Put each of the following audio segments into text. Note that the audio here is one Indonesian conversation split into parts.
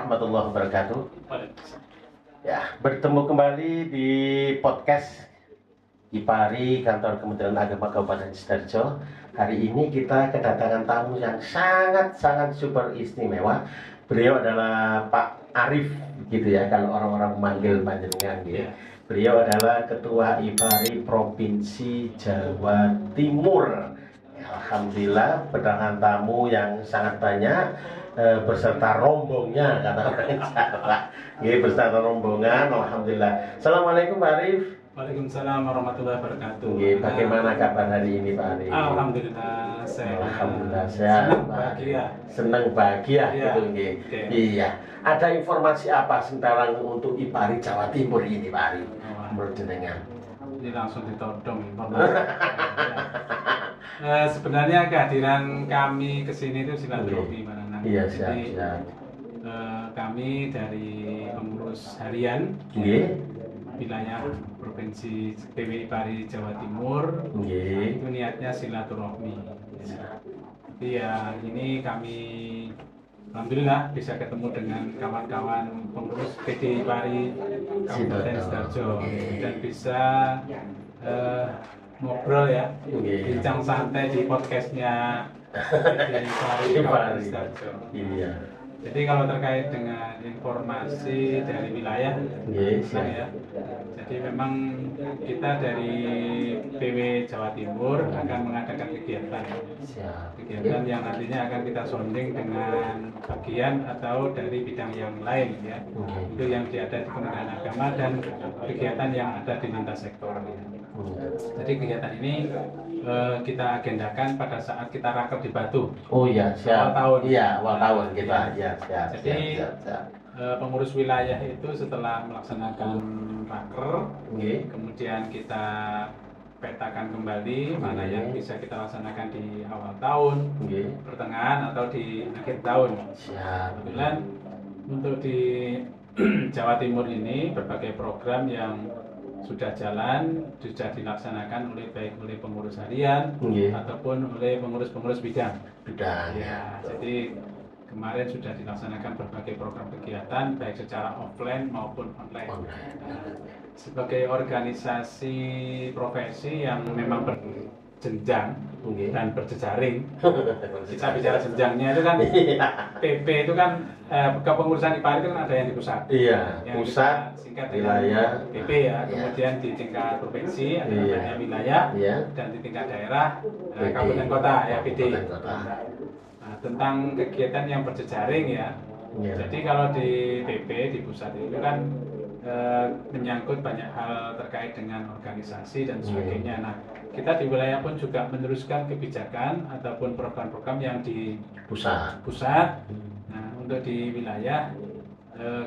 warahmatullahi wabarakatuh. Ya, bertemu kembali di podcast IPARI Kantor Kementerian Agama Kabupaten Sidoarjo. Hari ini kita kedatangan tamu yang sangat super istimewa. Beliau adalah Pak Arif, gitu ya, kalau orang-orang memanggil panjenengan gitu. Beliau adalah Ketua IPARI Provinsi Jawa Timur. Alhamdulillah, kedatangan tamu yang sangat banyak beserta rombongnya, kata orang Jawa. Beserta rombongan, alhamdulillah. Assalamualaikum Pak Arif. Waalaikumsalam warahmatullahi wabarakatuh. Bagaimana kabar hari ini Pak Arif? Alhamdulillah sehat. Alhamdulillah sehat. Senang bahagia. Senang bahagia Ya. gitu nggih. Iya. Ada informasi apa sekarang untuk IPARI Jawa Timur ini Pak Arif? Menurut jenengan? Ini langsung ditodong informasi. Sebenarnya kehadiran kami ke sini itu silaturahmi Pak Nanang. Iya, Jadi siap. kami dari pengurus harian wilayah Provinsi PW IPARI Jawa Timur itu niatnya silaturahmi. Jadi ya ini kami alhamdulillah bisa ketemu dengan kawan-kawan pengurus PD IPARI Kabupaten Sidoarjo dan bisa ngobrol ya, bincang santai di podcastnya PD IPARI Kabupaten Sidoarjo. Iya. Jadi kalau terkait dengan informasi dari wilayah, ya. Jadi memang kita dari PW Jawa Timur akan mengadakan kegiatan yang nantinya akan kita sounding dengan bagian atau dari bidang yang lain ya. Itu yang ada di Kementerian Agama dan kegiatan yang ada di lintas sektor. Ya. Jadi kegiatan ini kita agendakan pada saat kita raker di Batu. Oh iya, siap. Awal tahun. Iya, awal tahun kita. Ya. Siap. Jadi pengurus wilayah itu setelah melaksanakan raker, kemudian kita petakan kembali mana yang bisa kita laksanakan di awal tahun, pertengahan atau di akhir tahun. Kebetulan untuk di Jawa Timur ini berbagai program yang sudah jalan, sudah dilaksanakan baik oleh pengurus harian ataupun oleh pengurus bidang. Ya, jadi kemarin sudah dilaksanakan berbagai program kegiatan baik secara offline maupun online. Sebagai organisasi profesi yang memang berjenjang dan berjejaring, kita bicara jenjangnya itu kan PP itu kan kepengurusan IPARI itu kan ada yang di pusat. Yang pusat, singkat wilayah, PP ya. Kemudian di tingkat provinsi ada namanya wilayah dan di tingkat daerah kabupaten kota ya PD. Tentang kegiatan yang berjejaring ya. Jadi kalau di PP di pusat itu kan menyangkut banyak hal terkait dengan organisasi dan sebagainya. Nah, kita di wilayah pun juga meneruskan kebijakan ataupun program-program yang di pusat. Nah, untuk di wilayah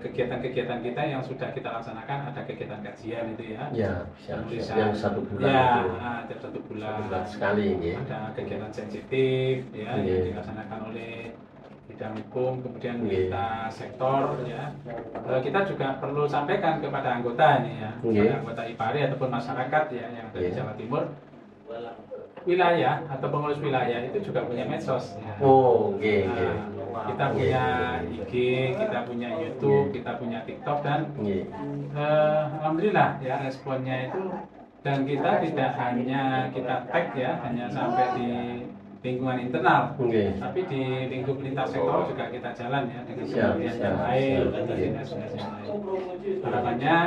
kegiatan-kegiatan kita yang sudah kita laksanakan ada kegiatan kajian itu ya. Yang 1 bulan itu. Tiap 1 bulan. Sekali ada kegiatan sensitif ya yang dilaksanakan oleh bidang hukum, kemudian lintas sektor ya. Kita juga perlu sampaikan kepada anggota ini ya, kepada anggota IPARI ataupun masyarakat ya yang ada di Jawa Timur. Wilayah atau pengurus wilayah itu juga punya medsos ya. Kita punya IG, kita punya YouTube, kita punya TikTok dan alhamdulillah ya responnya itu, dan kita tidak hanya kita tag ya hanya sampai di lingkungan internal, tapi di lingkup lintas sektor juga kita jalan ya dengan kementerian yang lain dan dinas-dinas yang lain. Harapannya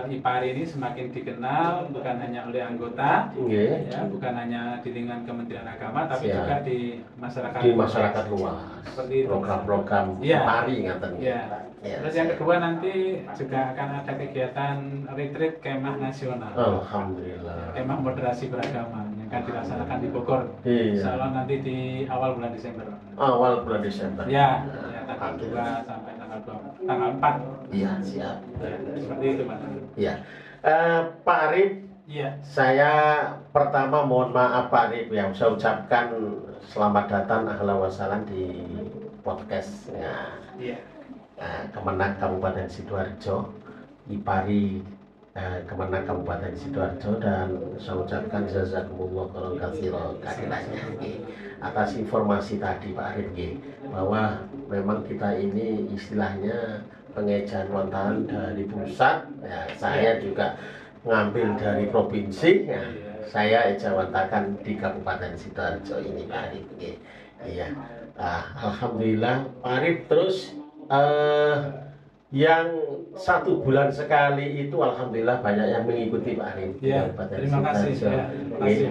IPARI ini semakin dikenal bukan hanya oleh anggota, ya, bukan hanya di lingkungan Kementerian Agama, tapi juga di masyarakat luas. Seperti program IPARI ya. Terus yang kedua nanti juga akan ada kegiatan retreat kemah nasional. Alhamdulillah. Kemah moderasi beragama yang akan dilaksanakan di Bogor. Insya Allah nanti di awal bulan Desember. Ya, tanggal 2 sampai tanggal 4. Iya, siap. Seperti itu Pak. Iya. Pak Arif, saya pertama mohon maaf Pak Arif ya, saya ucapkan selamat datang ahlan wa sahlan di podcastnya Kemenag Kabupaten Sidoarjo, IPARI Kemenang Kabupaten Sidoarjo, dan saya ucapkan jazakumullah khairan katsiran kehadirannya atas informasi tadi Pak Arif bahwa memang kita ini istilahnya pengejaan wantahan dari pusat, ya, saya juga ngambil dari provinsi, ya, saya ejawantakan di Kabupaten Sidoarjo ini Pak Arif. Iya, alhamdulillah Pak Arif. Terus yang 1 bulan sekali itu alhamdulillah banyak yang mengikuti Pak Arif. Ya, terima kasih. Ya,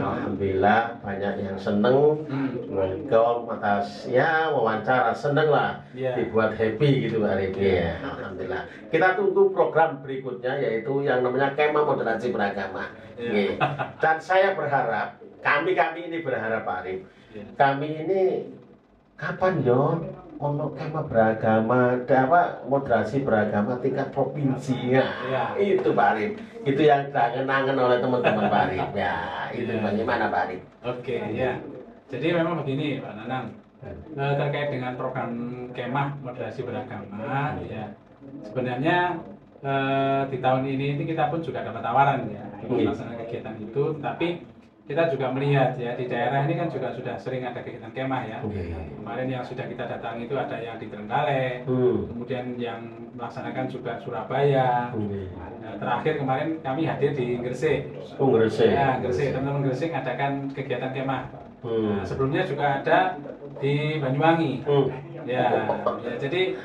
alhamdulillah banyak yang seneng, welcome atas ya wawancara, seneng lah, dibuat happy gitu Pak Arif. Ya, alhamdulillah. Kita tunggu program berikutnya yaitu yang namanya Kemah Moderasi Beragama. Dan saya berharap, kami ini berharap Pak Arif, kami ini kapan yo ono kemah beragama, moderasi beragama tingkat provinsi ya. Itu Pak Arif, itu yang kangen-kangen oleh teman-teman Pak Arif ya. Itu bagaimana Pak Arif? Oke, ya. Jadi memang begini Pak Nanang, terkait dengan program kemah moderasi beragama, ya sebenarnya di tahun ini kita pun juga dapat tawaran ya untuk melaksanakan kegiatan itu, tapi kita juga melihat ya di daerah ini kan juga sudah sering ada kegiatan kemah ya. Kemarin yang sudah kita datangi itu ada yang di Trenggalek, kemudian yang melaksanakan juga Surabaya. Nah, terakhir kemarin kami hadir di Gresik. Gresik. Ya, Gresik, teman-teman Gresik adakan kegiatan kemah. Nah, sebelumnya juga ada di Banyuwangi. Ya, jadi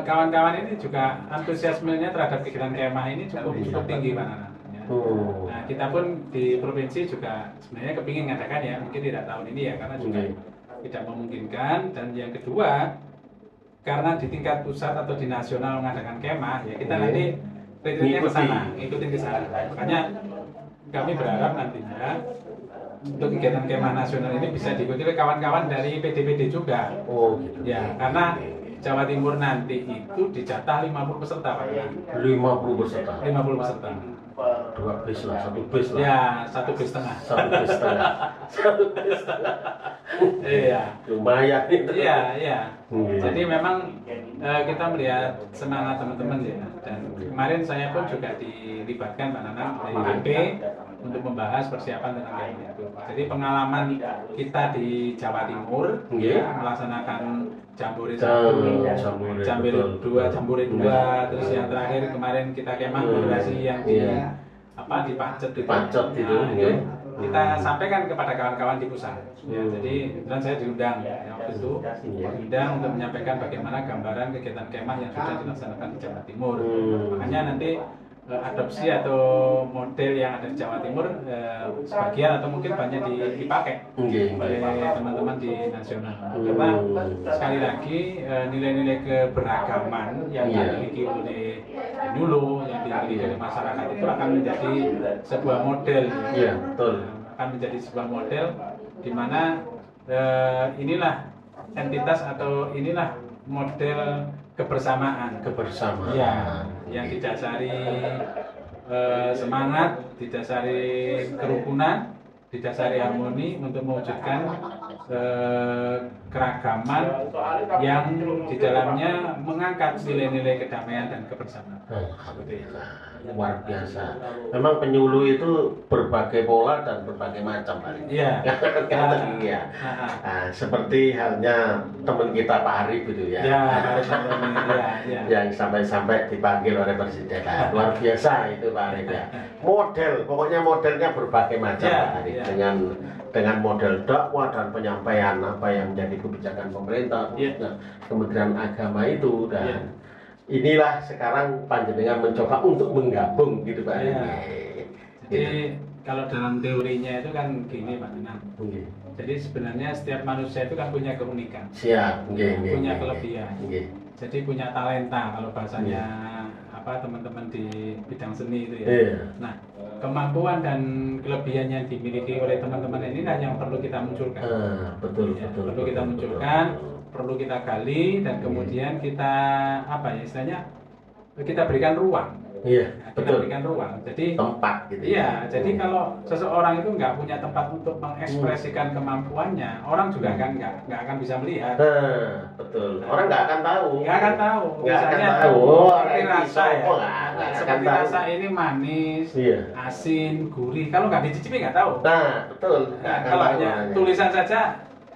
kawan-kawan ini juga antusiasmenya terhadap kegiatan kemah ini cukup tinggi Pak Nana. Nah, kita pun di provinsi juga sebenarnya kepingin mengadakan ya, mungkin tidak tahun ini ya, karena juga tidak memungkinkan. Dan yang kedua, karena di tingkat pusat atau di nasional mengadakan kemah, ya kita nanti retreatnya ke sana, ngikutin ke sana. Makanya kami berharap nantinya untuk kegiatan kemah nasional ini bisa diikuti oleh kawan-kawan dari PD-PD juga. Gitu. Ya, karena Jawa Timur nanti itu dijatah 50 peserta Pak. 50 peserta. 50 peserta. 2 bis lah, 1 bis lah. Ya, 1 bis setengah. 1 bis setengah. 1 bis setengah. Iya. Lumayan itu. Iya. Jadi memang kita melihat semangat teman-teman ya. Dan kemarin saya pun juga dilibatkan Pak Nanang dari AP untuk membahas persiapan tentang kemah itu. Jadi pengalaman kita di Jawa Timur ya, melaksanakan Jambore 1, Jambore 2, Jambore 2, terus yang terakhir kemarin kita kemah moderasi yang di Pacet itu. Kita sampaikan kepada kawan-kawan di pusat. Ya, jadi dan saya diundang ya, waktu itu diundang untuk menyampaikan bagaimana gambaran kegiatan kemah yang sudah dilaksanakan di Jawa Timur. Makanya nanti adopsi atau model yang ada di Jawa Timur sebagian atau mungkin banyak dipakai oleh teman-teman di nasional. Karena sekali lagi nilai-nilai keberagaman yang dimiliki oleh dulu, yang dimiliki oleh masyarakat itu akan menjadi sebuah model. Iya, betul. Akan menjadi sebuah model di mana inilah entitas atau inilah model kebersamaan ya, yang didasari semangat, didasari kerukunan, didasari harmoni untuk mewujudkan keragaman yang di dalamnya mengangkat nilai-nilai kedamaian dan kebersamaan. Alhamdulillah, luar biasa. Memang penyuluh itu berbagai pola dan berbagai macam, Pak. Iya. Seperti halnya teman kita Pak Arif itu ya. Yang sampai-sampai dipanggil oleh Presiden. Luar biasa itu Pak Arif ya. Pokoknya modelnya berbagai macam Pak Arif. Dengan model dakwah dan penyampaian apa yang menjadi kebijakan pemerintah, Kementerian Agama itu, dan inilah sekarang panjenengan mencoba untuk menggabung gitu Pak. Jadi kalau dalam teorinya itu kan gini Pak Nenang. Jadi sebenarnya setiap manusia itu kan punya keunikan, punya kelebihan, jadi punya talenta kalau bahasanya teman-teman di bidang seni itu ya. Nah, kemampuan dan kelebihan yang dimiliki oleh teman-teman ini yang perlu kita munculkan. Perlu kita munculkan, perlu kita gali, dan kemudian kita istilahnya kita berikan ruang Iya, Kita betul. berikan ruang. Jadi Tempat gitu. iya, jadi kalau seseorang itu nggak punya tempat untuk mengekspresikan kemampuannya, orang juga nggak akan bisa melihat. Betul. Orang nggak akan tahu. Nggak akan tahu. Nggak akan Misalnya tahu. Orang seperti ini rasa ya. sopo, nggak akan Seperti tahu. rasa ini manis, Iya. asin, gurih. Kalau nggak dicicipi nggak tahu. Nah, betul. Nggak Nah, akan kalau tahu hanya orangnya. tulisan saja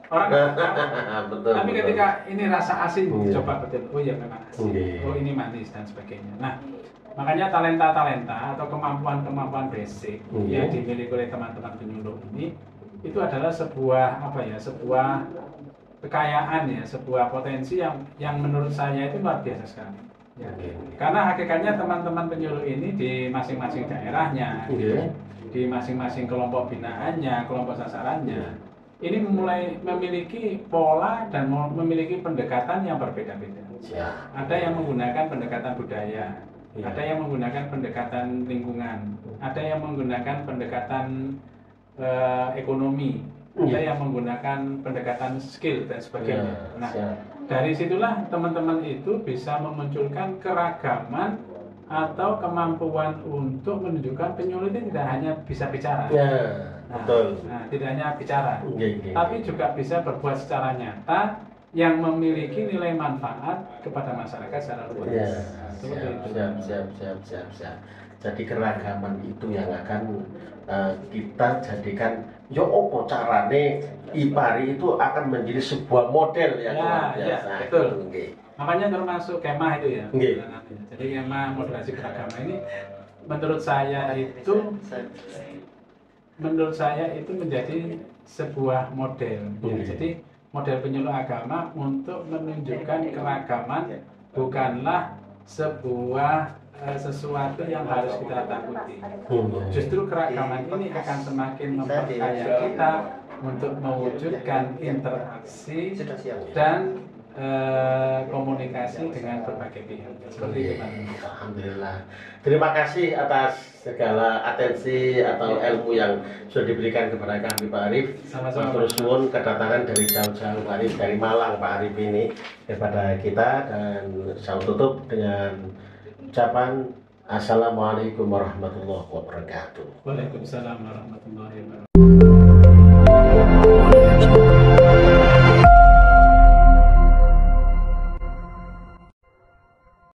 orang nggak tahu. Betul. Tapi betul. ketika ini rasa asin, Iya. coba betul. Oh iya memang asin. Iya. Oh ini manis dan sebagainya. Nah, makanya talenta-talenta atau kemampuan-kemampuan basic Iya. yang dimiliki oleh teman-teman penyuluh ini itu adalah sebuah sebuah kekayaan ya, sebuah potensi yang menurut saya itu luar biasa sekali. Ya. Karena hakikatnya teman-teman penyuluh ini di masing-masing daerahnya, Iya. di masing-masing kelompok binaannya, kelompok sasarannya, ini mulai memiliki pola dan memiliki pendekatan yang berbeda-beda. Ya. Ada yang menggunakan pendekatan budaya, Ya. ada yang menggunakan pendekatan lingkungan, ada yang menggunakan pendekatan ekonomi, ada yang menggunakan pendekatan skill dan sebagainya. Ya, Nah, siap. dari situlah teman-teman itu bisa memunculkan keragaman atau kemampuan untuk menunjukkan penyuluh itu tidak hanya bisa bicara. Ya, betul. Nah, tidak hanya bicara, Iya, iya. tapi juga bisa berbuat secara nyata yang memiliki nilai manfaat kepada masyarakat secara luas. Ya, Seperti itu. siap. Jadi keragaman itu yang akan kita jadikan yo opo carane IPARI itu akan menjadi sebuah model yang luar Ya, biasa. betul. Oke. Makanya termasuk kemah itu ya. Nggih. Jadi kemah moderasi beragama ini menurut saya itu menjadi sebuah model. Ya. Jadi model penyuluh agama untuk menunjukkan keragaman bukanlah sebuah sesuatu yang harus kita takuti. Justru keragaman ini akan semakin memperkaya kita untuk mewujudkan interaksi dan komunikasi dengan berbagai pihak. Seperti itu, Pak. Alhamdulillah. Terima kasih atas segala atensi atau ilmu yang sudah diberikan kepada kami Pak Arif. Sama-sama. Matur suwun kedatangan dari jauh-jauh Pak Arif dari Malang Pak Arif ini kepada kita, dan saya tutup dengan ucapan Assalamualaikum warahmatullahi wabarakatuh. Waalaikumsalam warahmatullahi wabarakatuh.